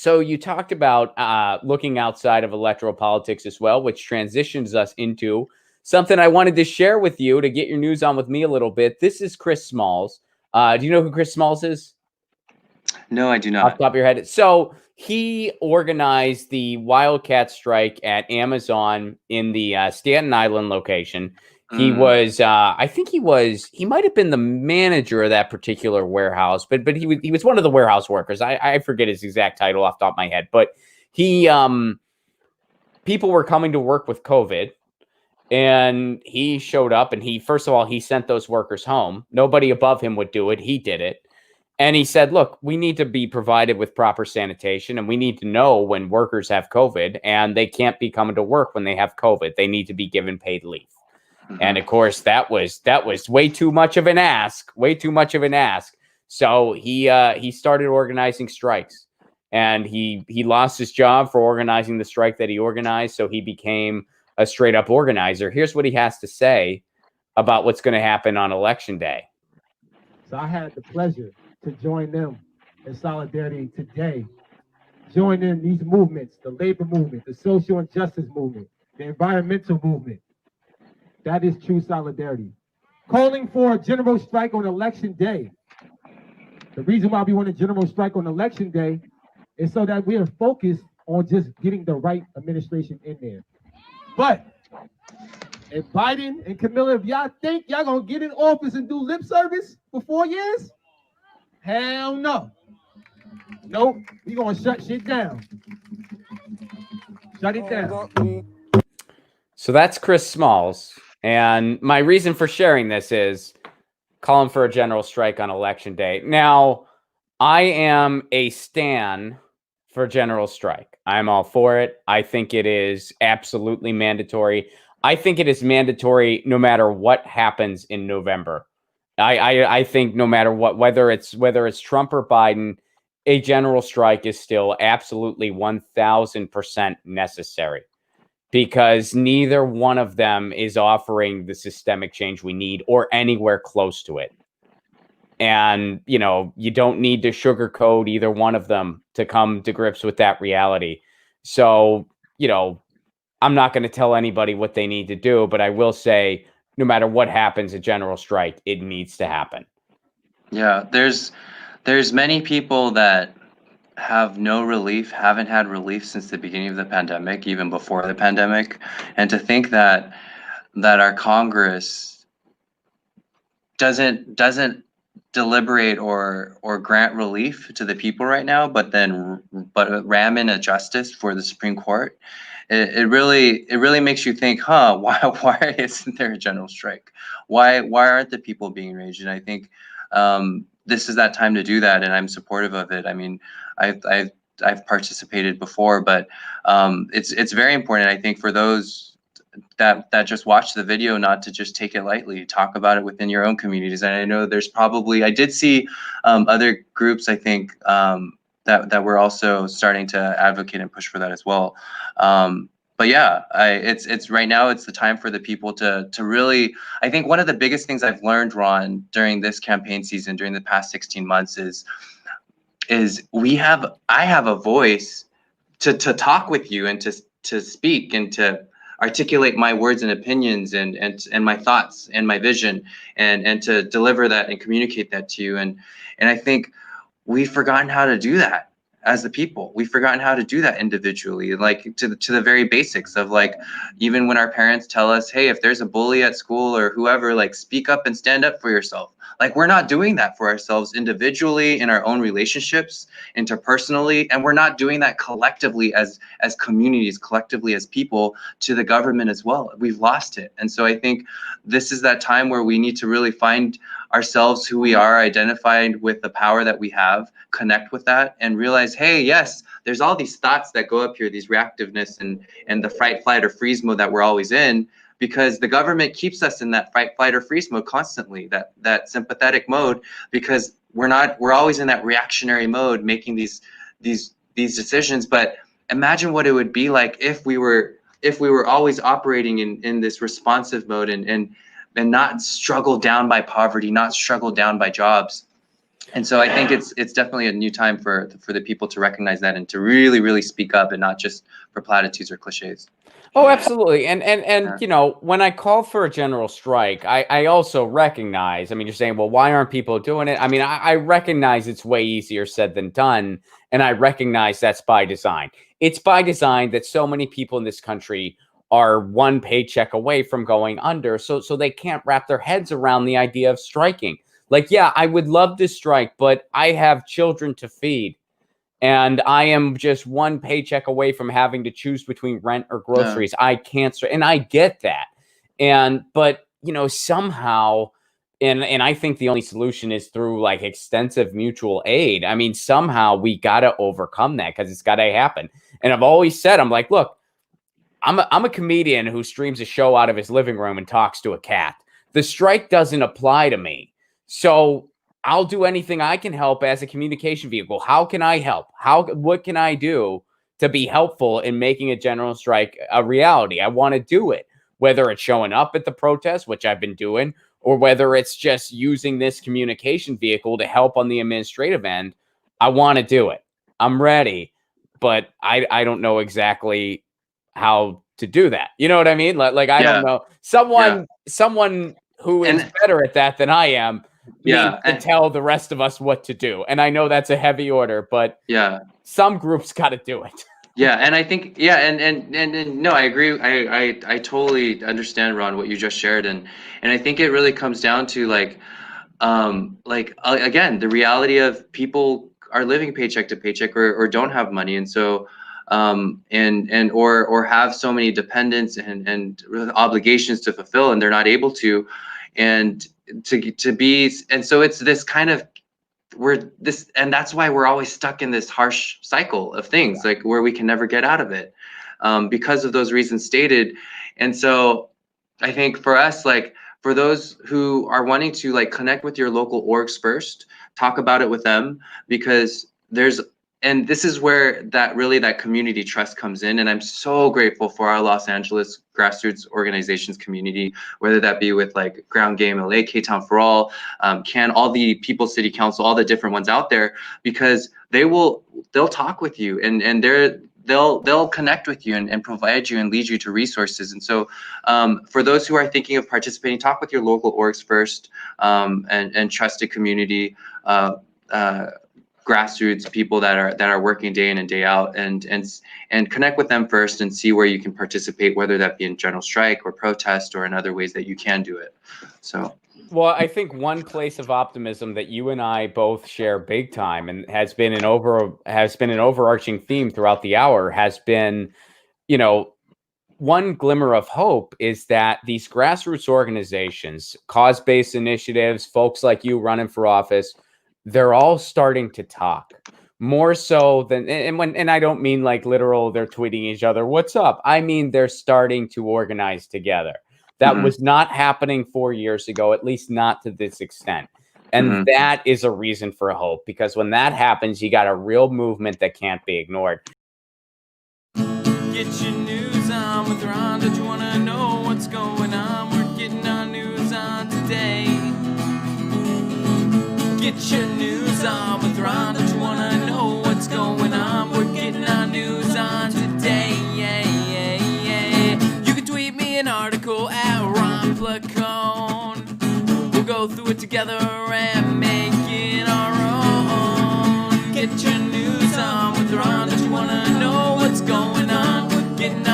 So you talked about looking outside of electoral politics as well, which transitions us into something I wanted to share with you to get your news on with me a little bit. This is Chris Smalls. Do you know who Chris Smalls is? No, I do Off not. the top of your head. So he organized the Wildcat strike at Amazon in the Staten Island location. He Mm, was, he might have been the manager of that particular warehouse, but he was one of the warehouse workers. I forget his exact title off the top of my head, but he, people were coming to work with COVID, and he showed up, and first of all, he sent those workers home. Nobody above him would do it. He did it. And he said, look, we need to be provided with proper sanitation, and we need to know when workers have COVID, and they can't be coming to work when they have COVID. They need to be given paid leave. And hmm. of course, that was way too much of an ask, way too much of an ask. So he started organizing strikes, and he lost his job for organizing the strike that he organized. So he became a straight up organizer. Here's what he has to say about what's going to happen on election day. So I had the pleasure to join them in solidarity today, join in these movements, the labor movement, the social injustice movement, the environmental movement. That is true solidarity. Calling for a general strike on election day. The reason why we want a general strike on election day is so that we are focused on just getting the right administration in there. But if Biden and Camilla, if y'all think y'all gonna get in office and do lip service for 4 years, hell no. Nope, we gonna shut shit down. Shut it down. So that's Chris Smalls. And my reason for sharing this is calling for a general strike on election day. Now, I am a stan for general strike. I'm all for it. I think it is absolutely mandatory. I think it is mandatory no matter what happens in November. I think no matter what, whether it's Trump or Biden, a general strike is still absolutely 1000% necessary, because neither one of them is offering the systemic change we need or anywhere close to it. And, you don't need to sugarcoat either one of them to come to grips with that reality. So, I'm not going to tell anybody what they need to do, but I will say, no matter what happens, a general strike, it needs to happen. Yeah, there's many people that have no relief, haven't had relief since the beginning of the pandemic, even before the pandemic. And to think that our Congress doesn't deliberate or grant relief to the people right now, but ram in a justice for the Supreme Court. It really makes you think, why isn't there a general strike? Why aren't the people being enraged? And I think this is that time to do that, and I'm supportive of it. I mean, I've participated before, but it's very important, I think, for those that just watch the video, not to just take it lightly. Talk about it within your own communities. And I know there's probably, I did see other groups, I think, that were also starting to advocate and push for that as well. But yeah, it's right now, it's the time for the people to really, I think one of the biggest things I've learned, Ron, during this campaign season, during the past 16 months is I have a voice to talk with you and to speak and to articulate my words and opinions and my thoughts and my vision and to deliver that and communicate that to you. And I think we've forgotten how to do that as the people. We've forgotten how to do that individually, like to the very basics of, like, even when our parents tell us, hey, if there's a bully at school or whoever, like, speak up and stand up for yourself. Like, we're not doing that for ourselves individually in our own relationships, interpersonally, and we're not doing that collectively as communities, collectively as people, to the government as well. We've lost it. And so I think this is that time where we need to really find ourselves, who we are, identified with the power that we have, connect with that, and realize, hey, yes, there's all these thoughts that go up here, these reactiveness and the fight, flight, or freeze mode that we're always in, because the government keeps us in that fight, flight, or freeze mode constantly, that sympathetic mode, because we're always in that reactionary mode, making these decisions. But imagine what it would be like if we were always operating in this responsive mode and not struggled down by poverty, not struggled down by jobs. And so I think it's definitely a new time for the people to recognize that and to really, really speak up, and not just for platitudes or cliches. Oh, absolutely. And Yeah. you know, when I call for a general strike, I also recognize, I mean, you're saying, well, why aren't people doing it? I mean, I recognize it's way easier said than done. And I recognize that's by design. It's by design that so many people in this country are one paycheck away from going under. So they can't wrap their heads around the idea of striking. Like, yeah, I would love to strike, but I have children to feed. And I am just one paycheck away from having to choose between rent or groceries. I can't, and I get that. But you know, somehow, and I think the only solution is through like extensive mutual aid. I mean, somehow we got to overcome that, because it's got to happen. And I've always said, I'm like, look, I'm a comedian who streams a show out of his living room and talks to a cat. The strike doesn't apply to me. So I'll do anything I can help as a communication vehicle. How can I help? What can I do to be helpful in making a general strike a reality? I want to do it, whether it's showing up at the protest, which I've been doing, or whether it's just using this communication vehicle to help on the administrative end. I want to do it. I'm ready, but I don't know exactly how to do that. You know what I mean? Like I don't know. Someone who is better at that than I am needs to tell the rest of us what to do. And I know that's a heavy order, but some groups got to do it. Yeah, and I think and no, I agree. I totally understand, Ron, what you just shared, and I think it really comes down to again, the reality of people are living paycheck to paycheck, or don't have money, and so or have so many dependents and obligations to fulfill, and they're not able to, and to be, and so it's this kind of, and that's why we're always stuck in this harsh cycle of things, like where we can never get out of it, because of those reasons stated. And so I think for us, like for those who are wanting to like connect with your local orgs first, talk about it with them, because and this is where that community trust comes in. And I'm so grateful for our Los Angeles grassroots organizations community, whether that be with like Ground Game LA, K-Town for All, all the People City Council, all the different ones out there, because they'll talk with you, and they'll connect with you and provide you and lead you to resources. And so for those who are thinking of participating, talk with your local orgs first, and trusted community, grassroots people that are working day in and day out, and connect with them first and see where you can participate, whether that be in general strike or protest or in other ways that you can do it. So, well, I think one place of optimism that you and I both share big time, and has been an overarching theme throughout the hour, has been, you know, one glimmer of hope is that these grassroots organizations, cause-based initiatives, folks like you running for office, they're all starting to talk more so than, and I don't mean like literal, they're tweeting each other, what's up? I mean, they're starting to organize together. That was not happening 4 years ago, at least not to this extent. And that is a reason for hope, because when that happens, you got a real movement that can't be ignored. Get your news on with Ron. Don't you want to know what's going on? We're getting our news on today. Get your news on with Ron. Don't you want to know what's going on? We're getting our news on today. You can tweet me an article at Ron Placone. We'll go through it together and make it our own. Get your news on with Ron. Don't you want to know what's going on? We're getting